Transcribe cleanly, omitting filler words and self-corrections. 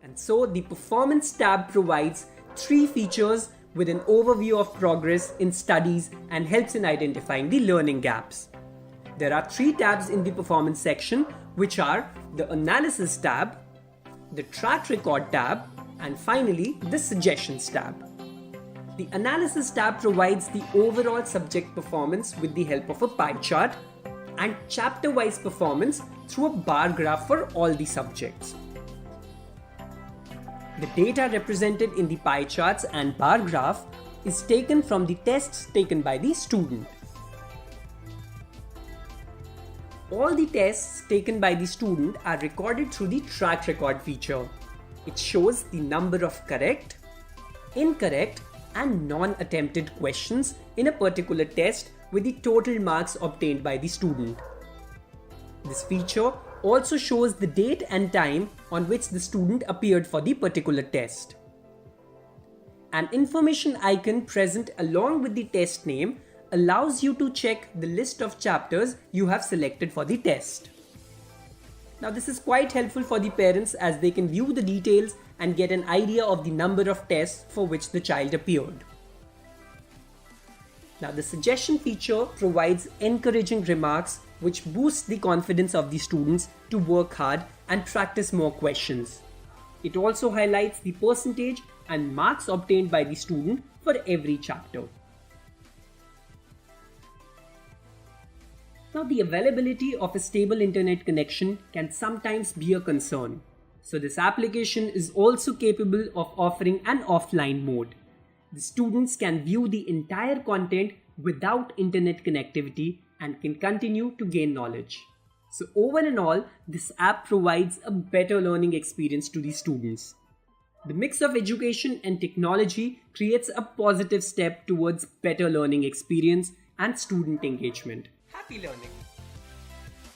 And so the Performance tab provides 3 features with an overview of progress in studies and helps in identifying the learning gaps. There are 3 tabs in the Performance section, which are the Analysis tab, the Track Record tab, and finally the Suggestions tab. The Analysis tab provides the overall subject performance with the help of a pie chart and chapter-wise performance through a bar graph for all the subjects. The data represented in the pie charts and bar graph is taken from the tests taken by the student. All the tests taken by the student are recorded through the Track Record feature. It shows the number of correct, incorrect, and non-attempted questions in a particular test with the total marks obtained by the student. This feature also shows the date and time on which the student appeared for the particular test. An information icon present along with the test name allows you to check the list of chapters you have selected for the test. Now this is quite helpful for the parents as they can view the details and get an idea of the number of tests for which the child appeared. Now the suggestion feature provides encouraging remarks which boosts the confidence of the students to work hard and practice more questions. It also highlights the percentage and marks obtained by the student for every chapter. Now the availability of a stable internet connection can sometimes be a concern. So this application is also capable of offering an offline mode. The students can view the entire content without internet connectivity and can continue to gain knowledge. So over and all, this app provides a better learning experience to the students. The mix of education and technology creates a positive step towards better learning experience and student engagement. Happy learning!